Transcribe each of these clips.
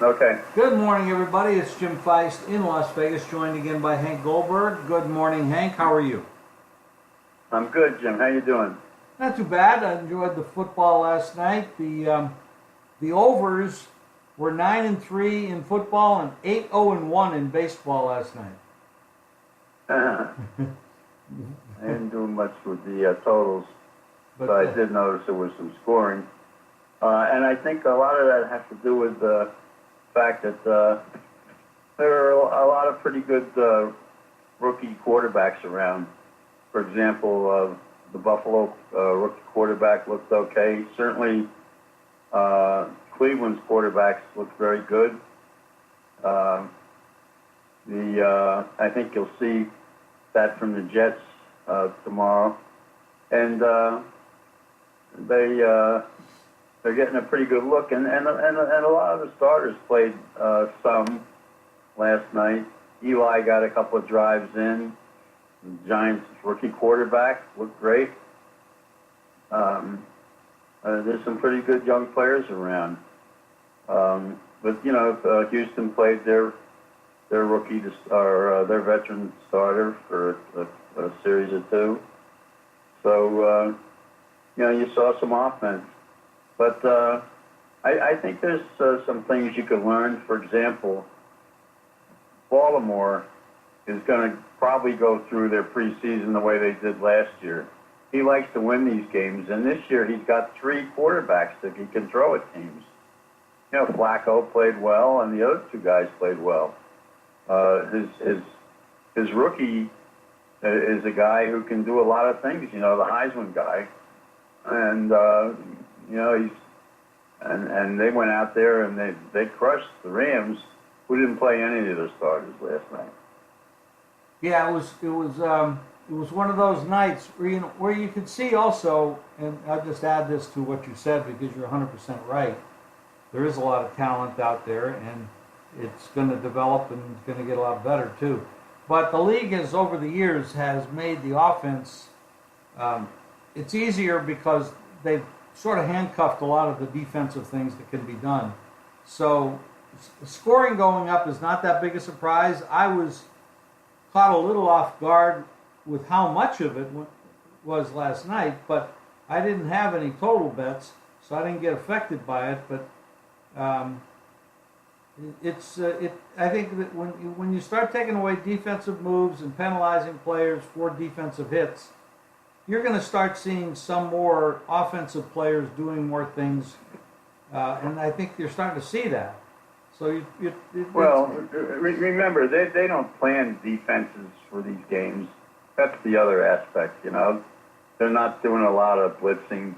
Okay. Good morning, everybody. It's Jim Feist in Las Vegas, joined again by Hank Goldberg. Good morning, Hank. How are you? I'm good, Jim. How you doing? Not too bad. I enjoyed the football last night. The overs were 9-3 in football and 8-0-1 in baseball last night. I didn't do much with the totals, but I did notice there was some scoring. And I think a lot of that has to do with the fact that there are a lot of pretty good rookie quarterbacks around. For example, the Buffalo rookie quarterback looked okay. Certainly, Cleveland's quarterbacks looked very good. I think you'll see that from the Jets tomorrow, and they're getting a pretty good look, and a lot of the starters played some last night. Eli got a couple of drives in. The Giants' rookie quarterback looked great. There's some pretty good young players around. But Houston played their rookie or their veteran starter for a series or two. So you saw some offense. But I think there's some things you could learn. For example, Baltimore is going to probably go through their preseason the way they did last year. He likes to win these games, and this year he's got three quarterbacks that he can throw at teams. Flacco played well, and the other two guys played well. His rookie is a guy who can do a lot of things. The Heisman guy, and and they went out there and they crushed the Rams, who didn't play any of their starters last night. Yeah, it was one of those nights where you could see also, and I'll just add this to what you said because you're 100% right. There is a lot of talent out there, and it's going to develop and it's going to get a lot better too. But the league over the years has made the offense. It's easier because they've sort of handcuffed a lot of the defensive things that can be done. So scoring going up is not that big a surprise. I was caught a little off guard with how much of it was last night, but I didn't have any total bets, so I didn't get affected by it. But I think that when you start taking away defensive moves and penalizing players for defensive hits, you're going to start seeing some more offensive players doing more things, and I think you're starting to see that. So remember, they don't plan defenses for these games. That's the other aspect, They're not doing a lot of blitzing,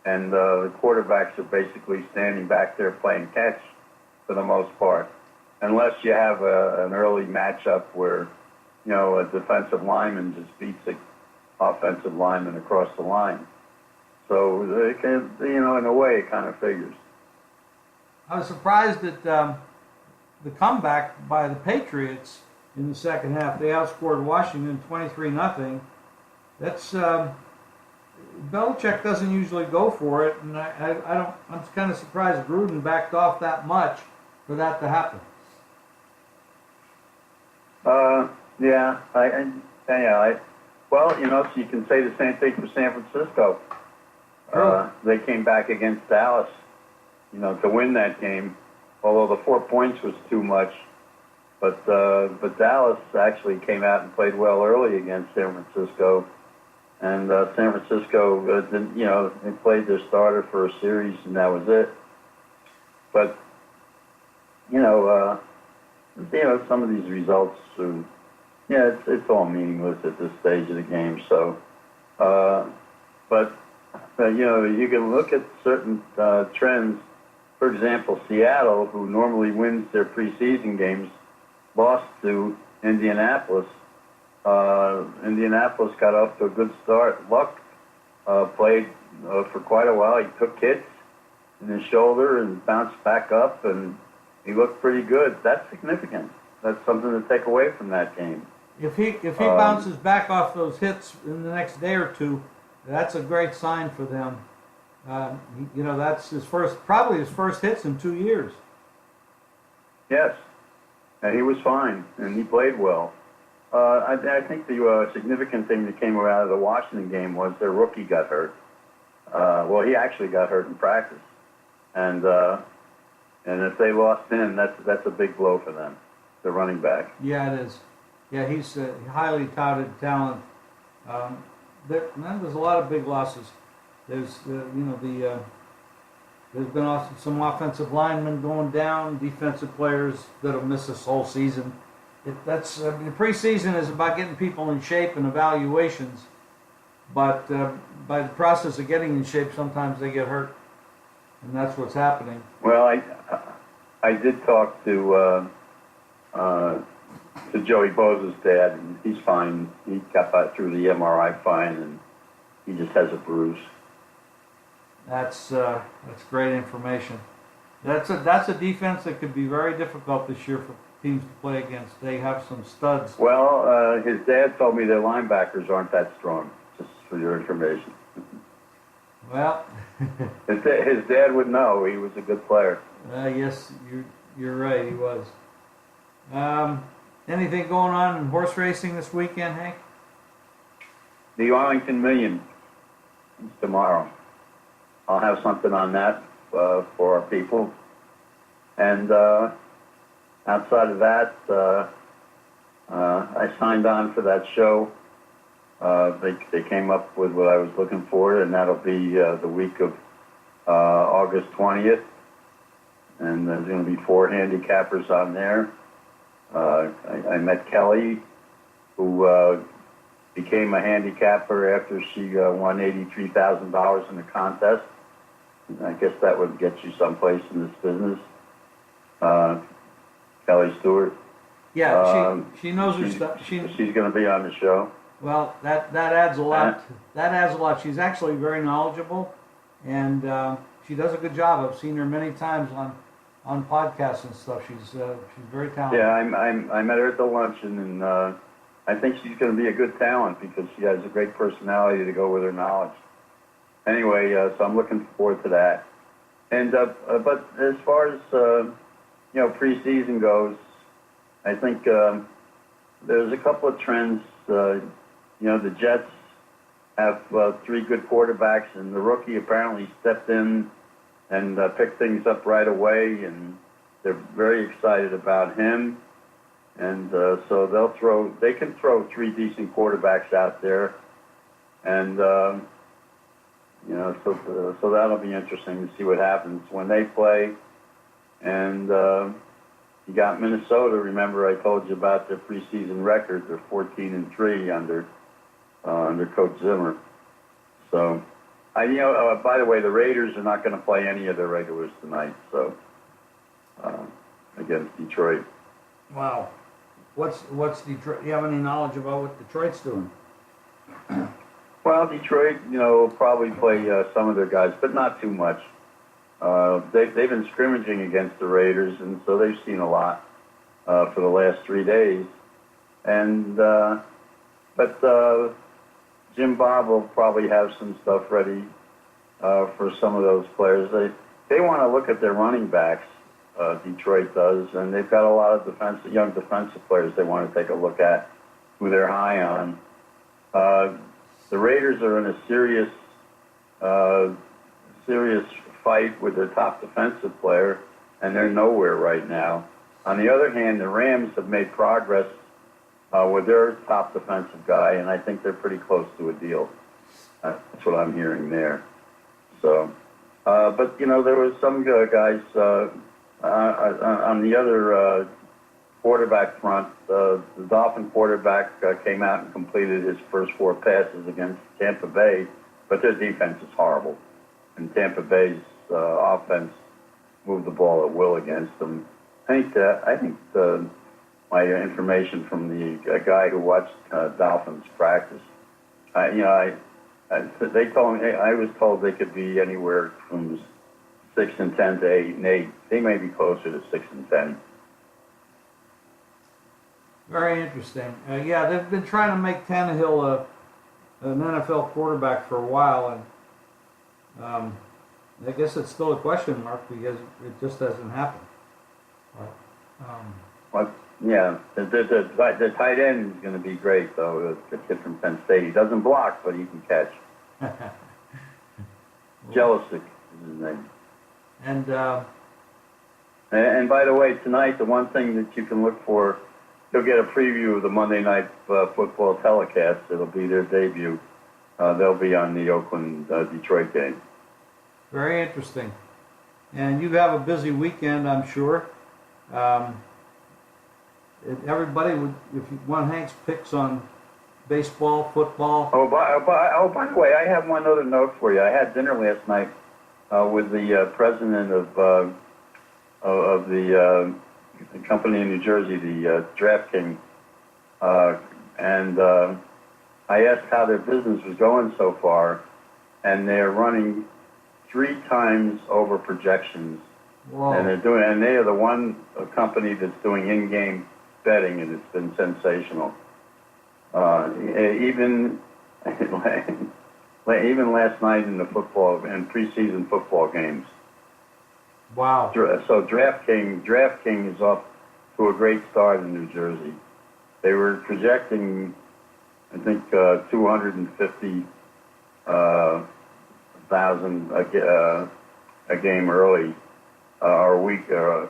and the quarterbacks are basically standing back there playing catch for the most part, unless you have an early matchup where, a defensive lineman just beats an offensive lineman across the line. So, they can, in a way, it kind of figures. I was surprised at the comeback by the Patriots in the second half. They outscored Washington 23-0. That's Belichick doesn't usually go for it, and I'm kind of surprised Gruden backed off that much for that to happen. Well, so you can say the same thing for San Francisco. They came back against Dallas, to win that game, although the 4 points was too much. But Dallas actually came out and played well early against San Francisco. And San Francisco, they played their starter for a series, and that was it. But, some of these results, it's all meaningless at this stage of the game. So, you can look at certain trends. For example, Seattle, who normally wins their preseason games, lost to Indianapolis. Indianapolis got off to a good start. Luck played for quite a while. He took hits in his shoulder and bounced back up, and he looked pretty good. That's significant. That's something to take away from that game. If he bounces back off those hits in the next day or two, that's a great sign for them. That's probably his first hits in 2 years. Yes, and he was fine, and he played well. I think the significant thing that came out of the Washington game was their rookie got hurt. Well, he actually got hurt in practice, and if they lost him, that's a big blow for them, the running back. Yeah, it is. Yeah, he's a highly touted talent. There's a lot of big losses. There's there's been also some offensive linemen going down, defensive players that'll miss this whole season. The preseason is about getting people in shape and evaluations, but by the process of getting in shape, sometimes they get hurt, and that's what's happening. Well, I did talk to Joey Bosa's dad, and he's fine. He got back through the MRI fine, and he just has a bruise. That's great information. That's a defense that could be very difficult this year for teams to play against. They have some studs. Well, his dad told me their linebackers aren't that strong, just for your information. Well, his dad would know. He was a good player. Yes, you're right. He was. Anything going on in horse racing this weekend, Hank? The Arlington Million is tomorrow. I'll have something on that for our people. And outside of that, I signed on for that show. They came up with what I was looking for, and that'll be the week of August 20th. And there's going to be 4 handicappers on there. I met Kelly, who became a handicapper after she won $83,000 in a contest. I guess that would get you someplace in this business. Kelly Stewart. Yeah, she knows her stuff. She's going to be on the show. Well, that adds a lot. That adds a lot. She's actually very knowledgeable, and she does a good job. I've seen her many times on podcasts and stuff. She's very talented. Yeah, I met her at the luncheon, and I think she's going to be a good talent because she has a great personality to go with her knowledge. Anyway, so I'm looking forward to that. And but as far as preseason goes, I think there's a couple of trends. The Jets have 3 good quarterbacks, and the rookie apparently stepped in and picked things up right away, and they're very excited about him. And so they can throw 3 decent quarterbacks out there, and so that'll be interesting to see what happens when they play. And you got Minnesota. Remember, I told you about their preseason record. They're 14-3 under Coach Zimmer. So, by the way, the Raiders are not going to play any of their regulars tonight. So, against Detroit. Wow. What's Detroit? Do you have any knowledge about what Detroit's doing? Well, Detroit, will probably play some of their guys, but not too much. They've been scrimmaging against the Raiders, and so they've seen a lot for the last 3 days. And but Jim Bob will probably have some stuff ready for some of those players. They want to look at their running backs. Detroit does, and they've got a lot of young defensive players they want to take a look at, who they're high on. The Raiders are in a serious fight with their top defensive player, and they're nowhere right now. On the other hand, the Rams have made progress with their top defensive guy, and I think they're pretty close to a deal. That's what I'm hearing there. So, but there was some guys on the other quarterback front. The Dolphin quarterback came out and completed his first 4 passes against Tampa Bay, but their defense is horrible, and Tampa Bay's offense moved the ball at will against them. I think my information from the guy who watched Dolphins practice, they told me, I was told they could be anywhere from 6-10 to 8-8. They may be closer to 6-10. Very interesting. Yeah, they've been trying to make Tannehill an NFL quarterback for a while, and I guess it's still a question mark because it just hasn't happened. But, yeah, the tight end is going to be great, though. The kid from Penn State. He doesn't block, but he can catch. Jelicic is his name. And by the way, tonight, the one thing that you can look for, you'll get a preview of the Monday Night Football telecast. It'll be their debut. They'll be on the Oakland-Detroit game. Very interesting. And you have a busy weekend, I'm sure. Everybody would, if you want Hank's picks on baseball, football. By the way, I have one other note for you. I had dinner last night with the president of the company in New Jersey, the DraftKings, and I asked how their business was going so far, and they're running 3 times over projections. Whoa. And they are the one company that's doing in-game betting, and it's been sensational. Even last night in the football and preseason football games. Wow. So DraftKings is off to a great start in New Jersey. They were projecting, I think, 250,000 a game early, or a week, or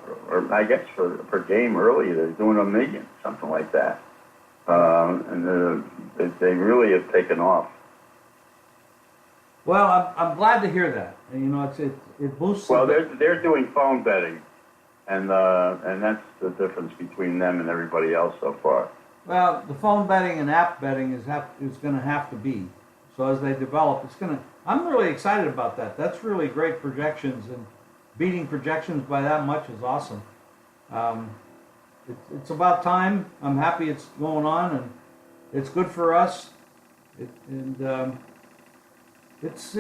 I guess per game early. They're doing $1 million, something like that. And they really have taken off. Well, I'm glad to hear that. And, you know, it boosts. Well, they're doing phone betting, and that's the difference between them and everybody else so far. Well, the phone betting and app betting is going to have to be. So as they develop, it's going to. I'm really excited about that. That's really great projections, and beating projections by that much is awesome. It's about time. I'm happy it's going on, and it's good for us. It's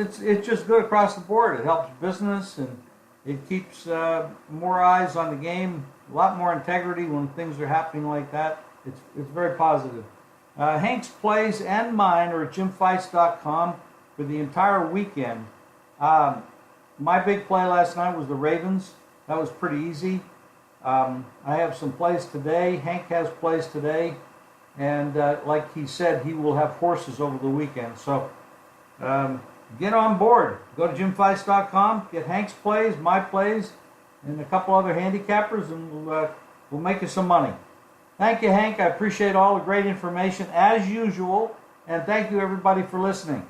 just good across the board. It helps business, and it keeps more eyes on the game, a lot more integrity when things are happening like that. It's very positive. Hank's plays and mine are at jimfeist.com for the entire weekend. My big play last night was the Ravens. That was pretty easy. I have some plays today. Hank has plays today. And like he said, he will have horses over the weekend. So get on board. Go to jimfeist.com, get Hank's plays, my plays, and a couple other handicappers, and we'll make you some money. Thank you, Hank. I appreciate all the great information, as usual. And thank you, everybody, for listening.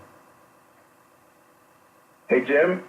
Hey, Jim.